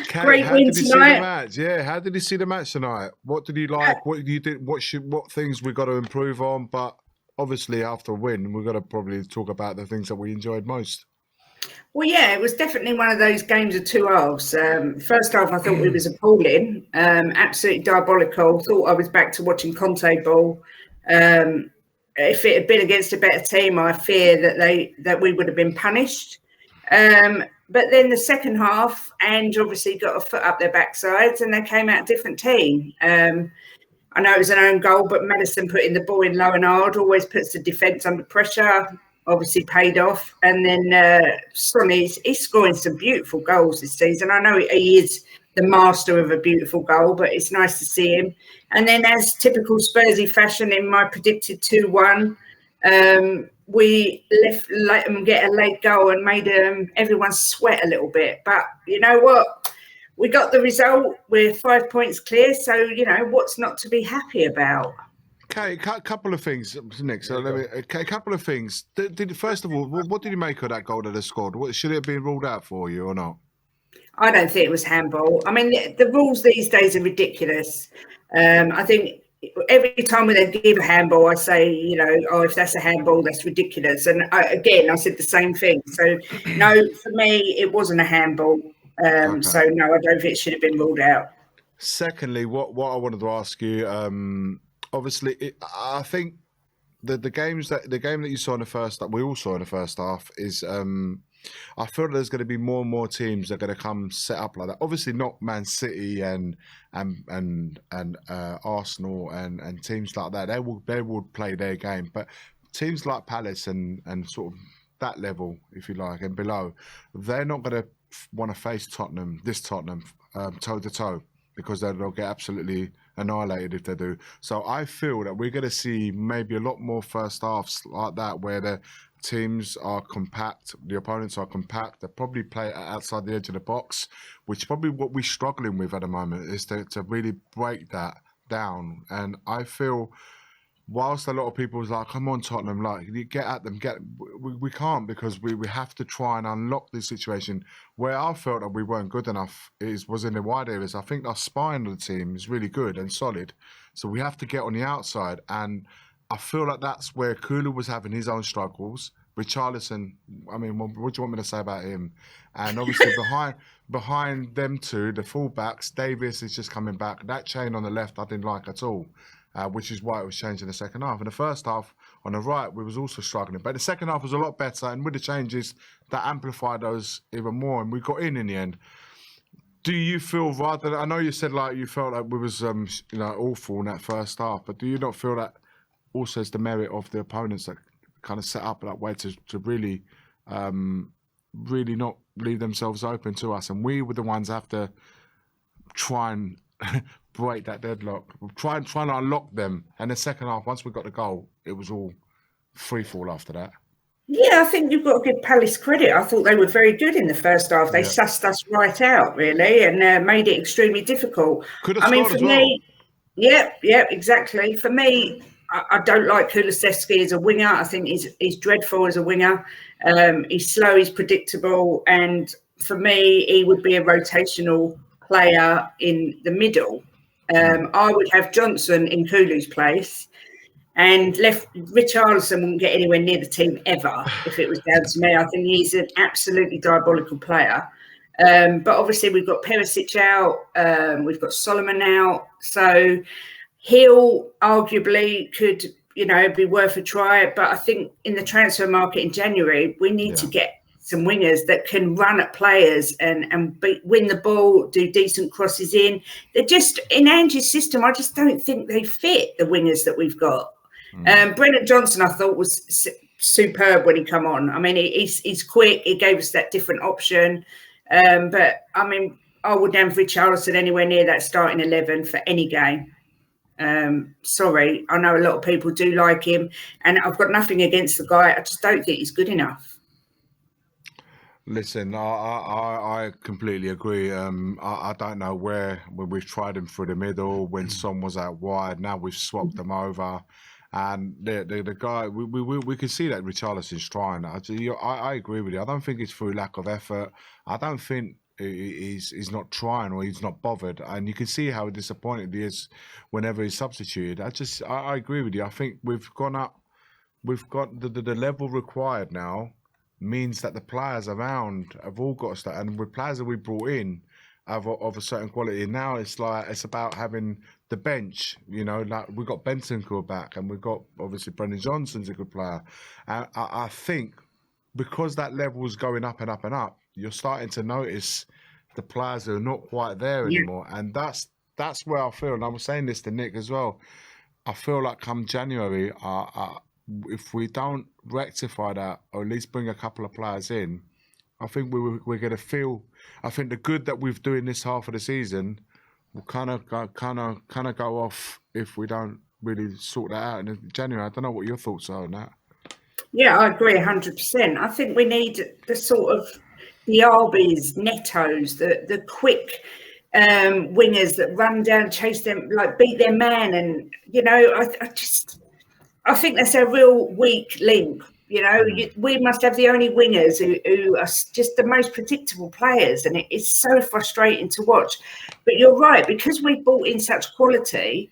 Kate, Great how win did you see the tonight. match? Yeah, how did you see the match tonight? What did you like? What did you think? What things we got to improve on? But obviously, after a win, we've got to probably talk about the things that we enjoyed most. Well, yeah, it was definitely one of those games of two halves. First half, I thought we was appalling, absolutely diabolical. Thought I was back to watching Conte ball. If it had been against a better team, I fear that we would have been punished. But then the second half, and obviously got a foot up their backsides, and they came out a different team. I know it was an own goal, but Madison putting the ball in low and hard always puts the defence under pressure. Obviously paid off. And then Sonny's he's scoring some beautiful goals this season. I know he is the master of a beautiful goal, but it's nice to see him. And then, as typical Spursy fashion, in my predicted 2-1, we let them get a late goal and made everyone sweat a little bit. But you know what? We got the result. We're 5 points clear. So, you know, what's not to be happy about? Okay, a couple of things, Nick. So a couple of things. First of all, what did you make of that goal that they scored? Should it have been ruled out for you or not? I don't think it was handball. I mean, the rules these days are ridiculous. I think every time when they give a handball, I say, you know, oh, if that's a handball, that's ridiculous. And I said the same thing. So, no, for me, it wasn't a handball. Okay. So, no, I don't think it should have been ruled out. Secondly, what I wanted to ask you, obviously, I think the game that you saw in the first, that we all saw in the first half, is I feel there's going to be more and more teams that are going to come set up like that. Obviously, not Man City and Arsenal and teams like that. They will play their game, but teams like Palace and sort of that level, if you like, and below, they're not going to want to face Tottenham toe to toe, because they'll get absolutely annihilated if they do. So I feel that we're going to see maybe a lot more first halves like that, where the teams are compact, the opponents are compact. They probably play outside the edge of the box, which is probably what we're struggling with at the moment, is to really break that down. And I feel, whilst a lot of people was like, come on, Tottenham, like, you get at them, we can't, because we have to try and unlock this situation. Where I felt that we weren't good enough was in the wide areas. I think our spine of the team is really good and solid, so we have to get on the outside. And I feel like that's where Kulu was having his own struggles. Richarlison, I mean, what do you want me to say about him? And obviously behind them two, the fullbacks, Davis is just coming back. That chain on the left I didn't like at all. Which is why it was changed in the second half. In the first half, on the right, we was also struggling. But the second half was a lot better, and with the changes, that amplified those even more, and we got in the end. Do you feel, rather, I know you said like you felt like we was awful in that first half, but do you not feel that also is the merit of the opponents that kind of set up that way to really really not leave themselves open to us, and we were the ones that have to try and break that deadlock, try and unlock them. And the second half, once we got the goal, it was all free fall after that. Yeah, I think you've got to give Palace credit. I thought they were very good in the first half. They sussed us right out, really, and made it extremely difficult. Could have scored as well. Yeah, exactly. For me, I don't like Kulusevski as a winger. I think he's dreadful as a winger. He's slow, he's predictable, and for me, he would be a rotational player in the middle. I would have Johnson in Kulu's place, and left Richarlison wouldn't get anywhere near the team ever if it was down to me. I think he's an absolutely diabolical player. But obviously we've got Perisic out, we've got Solomon out, so Hill arguably could, be worth a try. But I think in the transfer market in January, we need to get some wingers that can run at players and win the ball, do decent crosses in. They're just, in Angie's system, I just don't think they fit the wingers that we've got. Brendan Johnson, I thought, was superb when he come on. I mean, he's quick. He gave us that different option. But, I mean, I wouldn't have Richarlison anywhere near that starting 11 for any game. Sorry, I know a lot of people do like him, and I've got nothing against the guy. I just don't think he's good enough. Listen, I completely agree. I don't know when we've tried him through the middle, when Son was out wide. Now we've swapped them over, and the guy, we can see that Richarlison's trying. I agree with you. I don't think it's through lack of effort. I don't think he's not trying or he's not bothered, and you can see how disappointed he is whenever he's substituted. I agree with you. I think we've gone up. We've got the level required now means that the players around have all got to start, and with players that we brought in of a certain quality. Now it's about having the bench. You know, like we got Bentancur back, and we've got obviously Brendan Johnson's a good player. I think because that level is going up and up and up, you're starting to notice the players that are not quite there anymore, and that's where I feel. And I was saying this to Nick as well. I feel like come January, if we don't rectify that, or at least bring a couple of players in, I think we're going to feel. I think the good that we've doing this half of the season will kind of go off if we don't really sort that out in January. I don't know what your thoughts are on that. Yeah, I agree 100%. I think we need the sort of the Arbys, Netos, the quick wingers that run down, chase them, like beat their man, and you know, I think that's a real weak link. You know, we must have the only wingers who are just the most predictable players, and it's so frustrating to watch. But you're right, because we brought in such quality,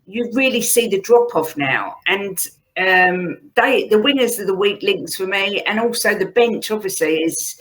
you really see the drop off now, and the wingers are the weak links for me, and also the bench obviously is.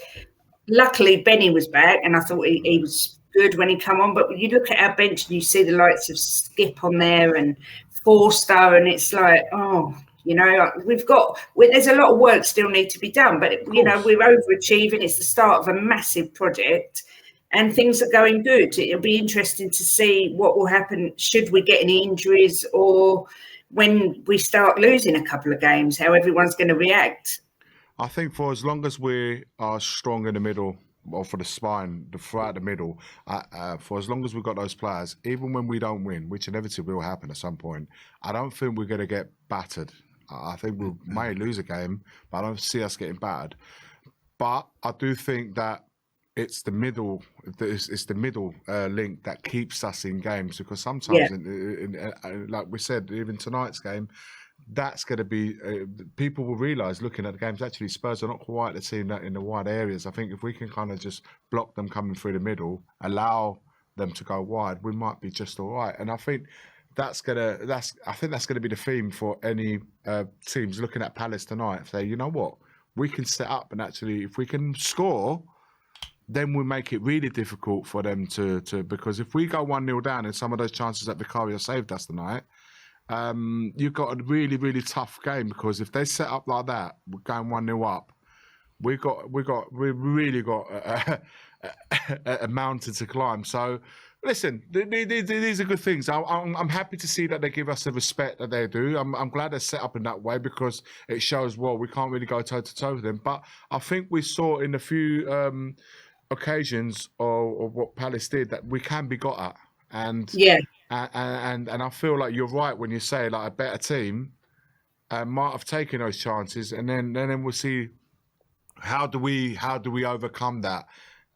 Luckily, Benny was back, and I thought he was good when he come on. But when you look at our bench and you see the likes of Skip on there and Forster, and it's like, oh, you know, there's a lot of work still need to be done. But you know, we're overachieving. It's the start of a massive project, and things are going good. It'll be interesting to see what will happen should we get any injuries, or when we start losing a couple of games, how everyone's going to react. I think for as long as we are strong in the middle, or for the spine, throughout the middle, for as long as we've got those players, even when we don't win, which inevitably will happen at some point, I don't think we're going to get battered. I think we may lose a game, but I don't see us getting battered. But I do think that it's the middle, link that keeps us in games, because sometimes, like we said, even tonight's game, that's going to be people will realise looking at the games, actually Spurs are not quite the team that in the wide areas. I think if we can kind of just block them coming through the middle, allow them to go wide, we might be just all right. And I think that's going to be the theme for any teams looking at Palace tonight. Say, you know what, we can set up, and actually if we can score, then we make it really difficult for them to because if we go 1-0 down in some of those chances that Vicario saved us tonight, you've got a really, really tough game, because if they set up like that, we're going 1-0 up. We've really got a mountain to climb. So, listen, these are good things. I'm happy to see that they give us the respect that they do. I'm glad they're set up in that way, because it shows, well, we can't really go toe to toe with them. But I think we saw in a few occasions of what Palace did that we can be got at, and I feel like you're right when you say like a better team might have taken those chances, and then we'll see how do we overcome that.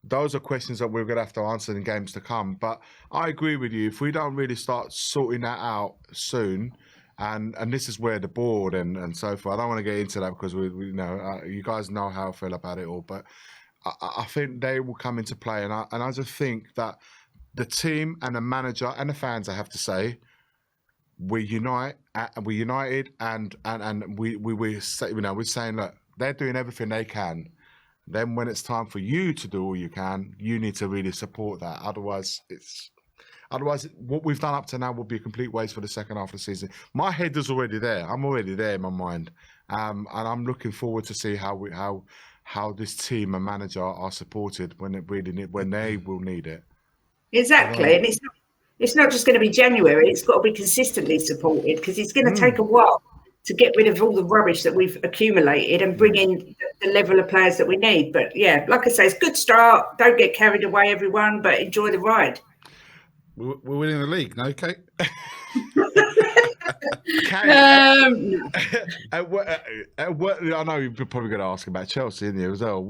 Those are questions that we're going to have to answer in games to come. But I agree with you. If we don't really start sorting that out soon, and this is where the board and so forth, I don't want to get into that because we know you guys know how I feel about it all, but I think they will come into play, and I just think that the team and the manager and the fans, I have to say, we're united, and we're saying, look, they're doing everything they can. Then when it's time for you to do all you can, you need to really support that. Otherwise, what we've done up to now will be a complete waste for the second half of the season. My head is already there. I'm already there in my mind, and I'm looking forward to see how this team and manager are supported when they will need it. Exactly, and it's not just going to be January. It's got to be consistently supported, because it's going to take a while to get rid of all the rubbish that we've accumulated and bring in the level of players that we need. But yeah, like I say, it's a good start. Don't get carried away, everyone, but enjoy the ride. We're winning the league, no, Kate? I know you're probably going to ask about Chelsea in here as well.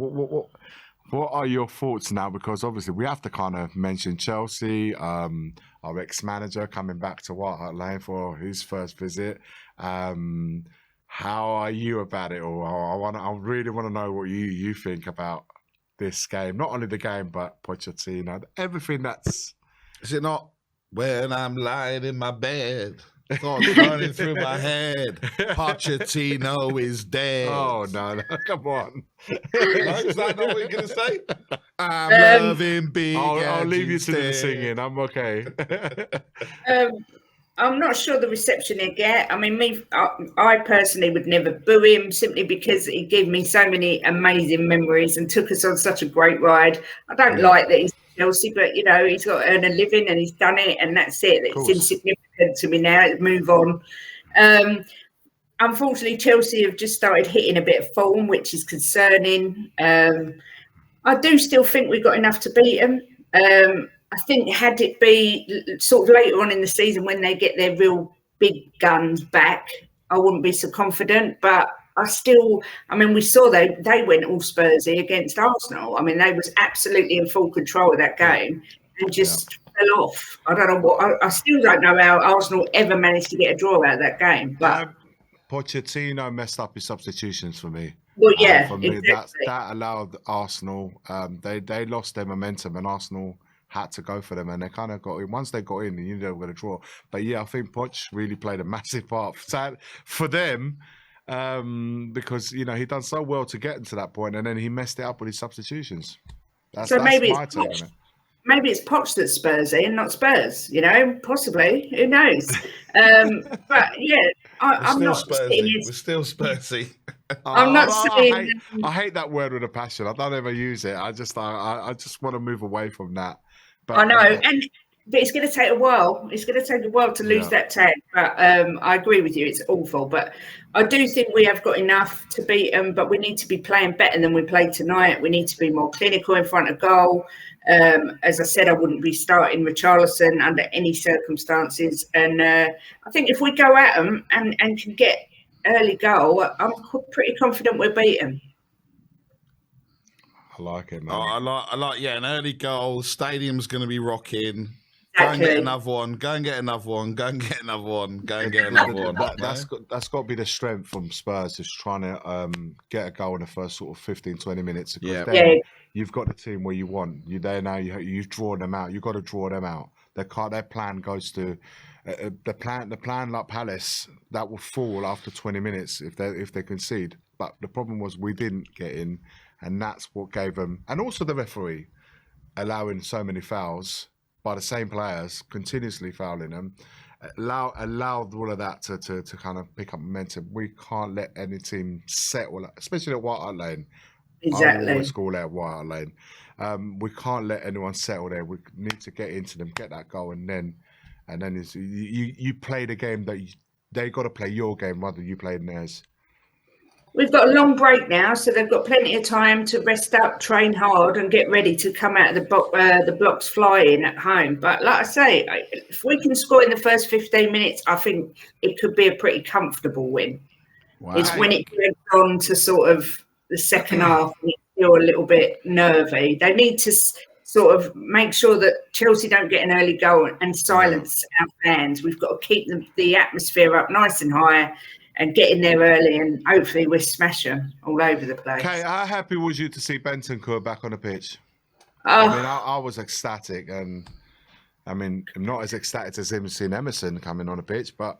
What are your thoughts now? Because obviously we have to kind of mention Chelsea, our ex-manager coming back to White Hart Lane for his first visit. How are you about it all? I really want to know what you think about this game. Not only the game, but Pochettino. Everything that's... Is it not? When I'm lying in my bed, thoughts running through my head. Pochettino is dead. Oh, no, come on. No, is that not what you're going to say? I'm loving big. I'll leave you to the instead. singing. I'm okay. I'm not sure the reception he'll get. I mean, I personally would never boo him simply because he gave me so many amazing memories and took us on such a great ride. I don't like that he's Chelsea, but, you know, he's got to earn a living and he's done it and that's it. It's insignificant to me now. Move on. Unfortunately, Chelsea have just started hitting a bit of form, which is concerning. I do still think we've got enough to beat them. I think had it be sort of later on in the season when they get their real big guns back, I wouldn't be so confident. But I mean, we saw they went all Spursy against Arsenal. I mean, they was absolutely in full control of that game and just fell off. I don't know what. I still don't know how Arsenal ever managed to get a draw out of that game. But Pochettino messed up his substitutions for me. Well, yeah, for me, exactly. that allowed Arsenal. They lost their momentum, and Arsenal had to go for them, and they kind of got in. Once they got in, you knew they were going to draw. But yeah, I think Poch really played a massive part for them because you know he done so well to get into that point, and then he messed it up with his substitutions. So maybe it's Poch. Maybe it's Poch that's Spursy and not Spurs. You know, possibly. Who knows? But yeah, I'm not. We're still Spursy. I'm not saying. I hate that word with a passion. I don't ever use it. I just want to move away from that. But, I know, but it's going to take a while. It's going to take a while to lose that tag. But I agree with you. It's awful. But I do think we have got enough to beat them. But we need to be playing better than we played tonight. We need to be more clinical in front of goal. As I said, I wouldn't be starting Richarlison under any circumstances. And I think if we go at them and can get early goal, I'm pretty confident we'll beat them. I like it, man. I like, an early goal. Stadium's going to be rocking. Exactly. Go and get another one. Go and get another one. Go and get another one. Go and get another one. That's got to be the strength from Spurs, just trying to get a goal in the first sort of 15, 20 minutes. Then you've got the team where you want. You're there now. You've drawn them out. You've got to draw them out. Their plan goes to the plan like Palace that will fall after 20 minutes if they concede. But the problem was we didn't get in. And that's what gave them, and also the referee allowing so many fouls by the same players, continuously fouling them, allowed all of that to kind of pick up momentum. We can't let any team settle, especially at White Hart Lane. Exactly. I always call that White Hart Lane. We can't let anyone settle there. We need to get into them, get that goal, and then you play the game that they got to play your game rather than you playing theirs. We've got a long break now, so they've got plenty of time to rest up, train hard, and get ready to come out of the blocks flying at home. But like I say, if we can score in the first 15 minutes, I think it could be a pretty comfortable win. Wow. It's when it goes on to sort of the second half, and it's still a little bit nervy. They need to sort of make sure that Chelsea don't get an early goal and silence our fans. We've got to keep the atmosphere up nice and high. And get in there early, and hopefully we smash them all over the place. Okay, how happy was you to see Bentancur back on the pitch? Oh. I mean, I was ecstatic, and I mean, I'm not as ecstatic as him seeing Emerson coming on the pitch, but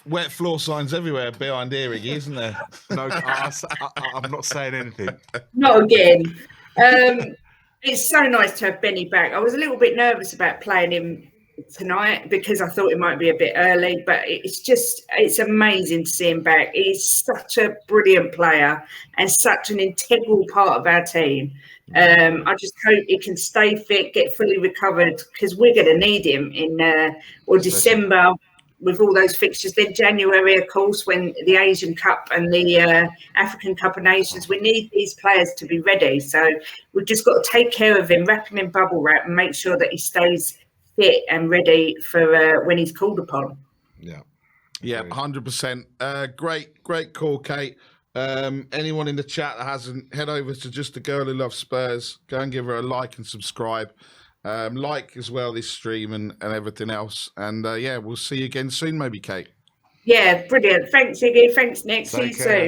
wet floor signs everywhere behind Erig, isn't there? No, I'm not saying anything. Not again. It's so nice to have Benny back. I was a little bit nervous about playing him tonight because I thought it might be a bit early, but it's amazing to see him back. He's such a brilliant player and such an integral part of our team. I just hope he can stay fit, get fully recovered, because we're going to need him in December with all those fixtures. Then January, of course, when the Asian Cup and the African Cup of Nations, we need these players to be ready. So we've just got to take care of him, wrap him in bubble wrap, and make sure that he stays fit and ready for when he's called upon. Yeah, 100%. Great call, Kate. Anyone in the chat that hasn't, head over to Just a Girl Who Loves Spurs. Go and give her a like and subscribe. Like as well this stream and everything else. And we'll see you again soon, maybe, Kate. Yeah, brilliant. Thanks, Iggy. Thanks, Nick. See you soon.